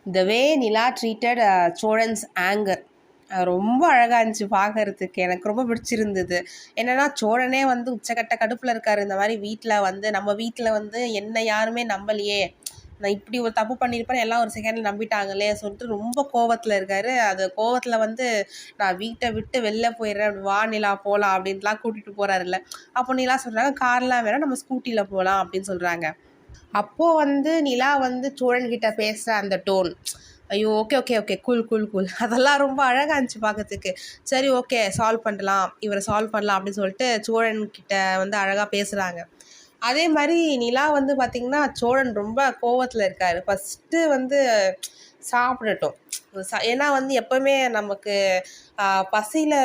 த வே நிலா treated சோழன்ஸ் anchor ரொம்ப அழகாக இருந்துச்சு பார்க்கறதுக்கு. எனக்கு ரொம்ப பிடிச்சிருந்தது. என்னென்னா சோழனே வந்து உச்சக்கட்ட கடுப்பில் இருக்கார். இந்த மாதிரி வீட்டில் வந்து நம்ம வீட்டில் வந்து என்னை யாருமே நம்பலையே, நான் இப்படி ஒரு தப்பு பண்ணியிருப்பேன்னு எல்லாம் ஒரு செகண்டில் நம்பிட்டாங்களே சொல்லிட்டு ரொம்ப கோவத்தில் இருக்கார். அது கோவத்தில் வந்து நான் வீட்டை விட்டு வெளில போயிடுறேன், வா நிலா போகலாம் அப்படின்ட்டுலாம் கூட்டிகிட்டு போகிறாருல்ல. அப்போ நிலா சொல்கிறாங்க, கார்லாம் வேணாம், நம்ம ஸ்கூட்டியில் போகலாம் அப்படின்னு சொல்கிறாங்க. அப்போது வந்து நிலா வந்து சோழன்கிட்ட பேசுகிற அந்த டோன், ஐயோ okay okay okay cool cool cool, அதெல்லாம் ரொம்ப அழகாக இருந்துச்சு பார்க்கறதுக்கு. சரி ஓகே சால்வ் பண்ணலாம், இவரை சால்வ் பண்ணலாம் அப்படின்னு சொல்லிட்டு சோழன்கிட்ட வந்து அழகாக பேசுகிறாங்க. அதே மாதிரி நிலா வந்து பார்த்திங்கன்னா சோழன் ரொம்ப கோவத்தில் இருக்கார். ஃபஸ்ட்டு வந்து சாப்பிடட்டும், ஏன்னா வந்து எப்போவுமே நமக்கு பசியில்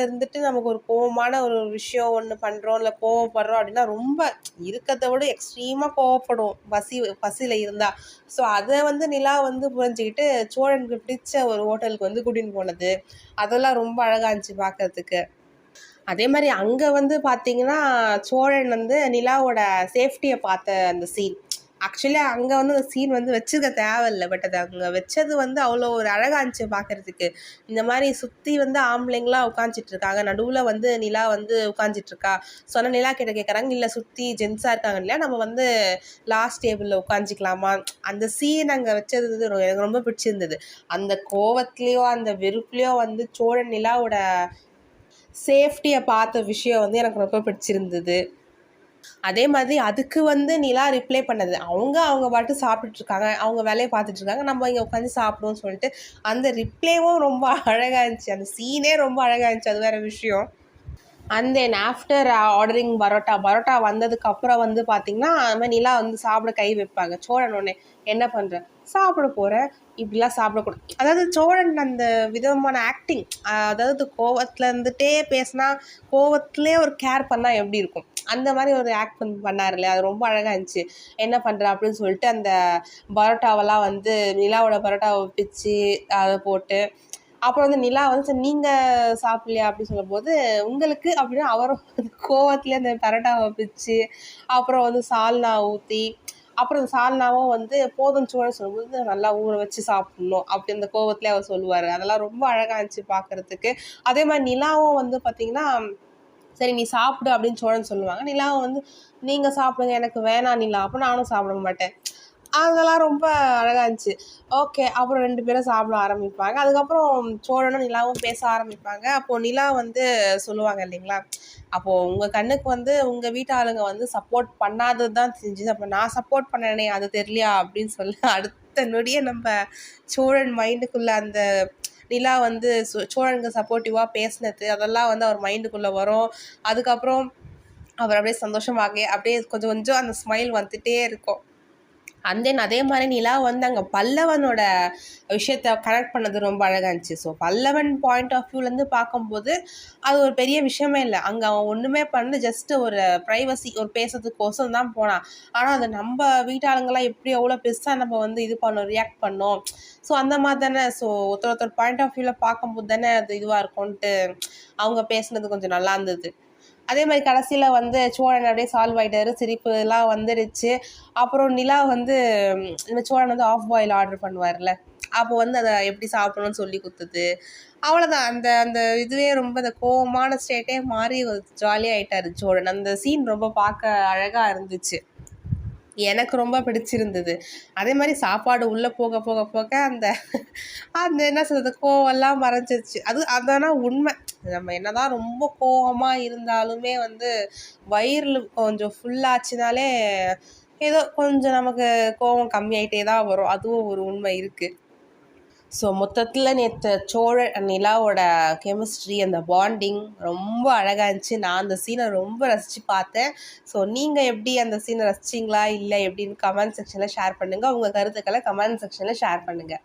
இருந்துட்டு நமக்கு ஒரு கோவமான ஒரு விஷயம் ஒன்று பண்ணுறோம், இல்லை கோவப்படுறோம் அப்படின்னா ரொம்ப இருக்கிறத விட எக்ஸ்ட்ரீமாக கோவப்படுவோம் பசியில் இருந்தால். ஸோ அதை வந்து நிலா வந்து புரிஞ்சுக்கிட்டு சோழனுக்கு பிடிச்ச ஒரு ஹோட்டலுக்கு வந்து கூட்டின்னு போனது, அதெல்லாம் ரொம்ப அழகாக இருந்துச்சு பார்க்கறதுக்கு. அதே மாதிரி அங்கே வந்து பார்த்திங்கன்னா சோழன் வந்து நிலாவோட சேஃப்டியை பார்த்த அந்த சீன், ஆக்சுவலி அங்கே வந்து அந்த சீன் வந்து வச்சுக்க தேவையில்லை, பட் அது அங்கே வச்சது வந்து அவ்வளோ ஒரு அழகாக இருந்துச்சு பார்க்குறதுக்கு. இந்த மாதிரி சுற்றி வந்து ஆம்பளைங்களாம் உட்காந்துட்ருக்காங்க, நடுவில் வந்து நிலா வந்து உட்காந்துட்ருக்கா. சொன்ன நிலா கிட்ட கேட்குறாங்க, இல்லை சுற்றி ஜென்ஸாக இருக்காங்க இல்லையா, நம்ம வந்து லாஸ்ட் டேபிளில் உட்காந்துக்கலாமா. அந்த சீன் அங்கே வச்சது எனக்கு ரொம்ப பிடிச்சிருந்தது. அந்த கோவத்துலேயோ அந்த வெறுப்புலேயோ வந்து சோழன் நிலாவோட சேஃப்டியை பார்த்த விஷயம் வந்து எனக்கு ரொம்ப பிடிச்சிருந்தது. அதே மாதிரி அதுக்கு வந்து நிலா ரிப்ளை பண்ணது, அவங்க பாட்டு சாப்பிட்டுட்ருக்காங்க, அவங்க வேலையை பார்த்துட்ருக்காங்க, நம்ம இங்கே உட்காந்து சாப்பிடுவோம்னு சொல்லிட்டு அந்த ரிப்ளைவும் ரொம்ப அழகாக இருந்துச்சு. அந்த சீனே ரொம்ப அழகாக இருந்துச்சு, அது வேறு விஷயம். And then after ordering parotta வந்ததுக்கப்புறம் வந்து பார்த்திங்கன்னா அது மாதிரி நிலா வந்து சாப்பிட கை வைப்பாங்க. சோழன் உடனே என்ன பண்ணுறேன், சாப்பிட போகிறேன், இப்படிலாம் சாப்பிடக்கூடாது. அதாவது சோழன் அந்த விதமான ஆக்டிங், அதாவது கோவத்தில் இருந்துகிட்டே பேசினா கோவத்துலேயே ஒரு கேர் பண்ணால் எப்படி இருக்கும், அந்த மாதிரி ஒரு ஆக்ட் பண்ணார் இல்லையா, அது ரொம்ப அழகாக இருந்துச்சு. என்ன பண்ணுற அப்படின்னு சொல்லிட்டு அந்த பரோட்டாவெல்லாம் வந்து நிலாவோட பரோட்டாவை பிச்சு அதை போட்டு, அப்புறம் வந்து நிலா வந்து சரி நீங்கள் சாப்பிட்லையா அப்படின்னு சொல்லும்போது உங்களுக்கு அப்படின்னு அவரும் கோவத்துலேயே அந்த பரோட்டாவை பிச்சு அப்புறம் வந்து சால்னா ஊற்றி, அப்புறம் அந்த சால்னாவும் வந்து போதும் சோழன் சொல்லும்போது நல்லா ஊற வச்சு சாப்பிட்ணும் அப்படி அந்த கோவத்துலேயே அவர் சொல்லுவார். அதெல்லாம் ரொம்ப அழகாக இருந்துச்சு பார்க்குறதுக்கு. அதே மாதிரி நிலாவும் வந்து பார்த்திங்கன்னா சரி நீ சாப்பிடு அப்படின்னு சோழன் சொல்லுவாங்க. நிலாவும் வந்து நீங்கள் சாப்பிடுங்க, எனக்கு வேணாம் நிலா, அப்போ நானும் சாப்பிட மாட்டேன். அதெல்லாம் ரொம்ப அழகாக இருந்துச்சு. ஓகே, அப்புறம் 2 பேரும் சாப்பிட ஆரம்பிப்பாங்க. அதுக்கப்புறம் சோழனும் நிலாவும் பேச ஆரம்பிப்பாங்க. அப்போது நிலா வந்து சொல்லுவாங்க இல்லைங்களா, அப்போது உங்கள் கண்ணுக்கு வந்து உங்கள் வீட்டு ஆளுங்க வந்து சப்போர்ட் பண்ணாதது தான் தெரிஞ்சுது, அப்போ நான் சப்போர்ட் பண்ணனே அது தெரியலையா அப்படின்னு சொல்லி அடுத்த நொடியே நம்ம சோழன் மைண்டுக்குள்ளே அந்த நிலா வந்து சோழனுக்கு சப்போர்ட்டிவாக பேசினது அதெல்லாம் வந்து அவர் மைண்டுக்குள்ளே வரும். அதுக்கப்புறம் அவர் அப்படியே சந்தோஷமாக அப்படியே கொஞ்சம் கொஞ்சம் அந்த ஸ்மைல் வந்துகிட்டே இருக்கும். அண்ட் தென் அதே மாதிரி நிலா வந்து அங்கே பல்லவனோட விஷயத்த கனெக்ட் பண்ணது ரொம்ப அழகாக இருந்துச்சு. ஸோ பல்லவன் பாயிண்ட் ஆஃப் வியூலேருந்து பார்க்கும்போது அது ஒரு பெரிய விஷயமே இல்லை, அங்கே அவன் ஒன்றுமே பண்ணு ஜஸ்ட்டு ஒரு ப்ரைவசி ஒரு பேசுறதுக்கோசம் தான் போனான். ஆனால் அது நம்ம வீட்டாளுங்களாம் எப்படி எவ்வளோ பெருசாக நம்ம வந்து இது பண்ணோம், ரியாக்ட் பண்ணோம். ஸோ அந்த மாதிரி தானே, ஸோ ஒருத்தர் பாயிண்ட் ஆஃப் வியூவில் பார்க்கும்போது தானே அது இதுவாக இருக்கும்ன்ட்டு அவங்க பேசுனது கொஞ்சம் நல்லா இருந்தது. அதே மாதிரி கடைசியில் வந்து சோழன் அப்படியே சால்வ் ஆகிட்டாரு, சிரிப்பு எல்லாம் வந்துடுச்சு. அப்புறம் நிலா வந்து இந்த சோழன் வந்து ஆஃப் பாயில் ஆர்டர் பண்ணுவார்ல, அப்போ வந்து அதை எப்படி சாப்பிடணும்னு சொல்லி கொடுத்தது, அவ்வளோதான். அந்த அந்த இதுவே ரொம்ப அந்த கோவமான ஸ்டேட்டே மாறி ஜாலியாக ஆகிட்டாரு சோழன். அந்த சீன் ரொம்ப பார்க்க அழகாக இருந்துச்சு, எனக்கு ரொம்ப பிடிச்சிருந்தது. அதே மாதிரி சாப்பாடு உள்ளே போக போக போக அந்த அந்த என்ன சொல்கிறது கோவம்லாம் மறைஞ்சிருச்சு. அதனால் உண்மை, நம்ம என்னதான் ரொம்ப கோவமாக இருந்தாலுமே வந்து வயிறில் கொஞ்சம் ஃபுல்லாச்சுனாலே ஏதோ கொஞ்சம் நமக்கு கோவம் கம்மியாயிட்டே தான் வரும், அதுவும் ஒரு உண்மை இருக்குது. ஸோ மொத்தத்தில் நேற்று சோழன் நிலாவோட கெமிஸ்ட்ரி அந்த பாண்டிங் ரொம்ப அழகாக இருந்துச்சு. நான் அந்த சீனை ரொம்ப ரசித்து பார்த்தேன். ஸோ நீங்கள் எப்படி அந்த சீனை ரசிச்சிங்களா இல்லை எப்படின்னு கமெண்ட் செக்ஷனில் ஷேர் பண்ணுங்கள். உங்கள் கருத்துக்களை கமெண்ட் செக்ஷனில் ஷேர் பண்ணுங்கள்.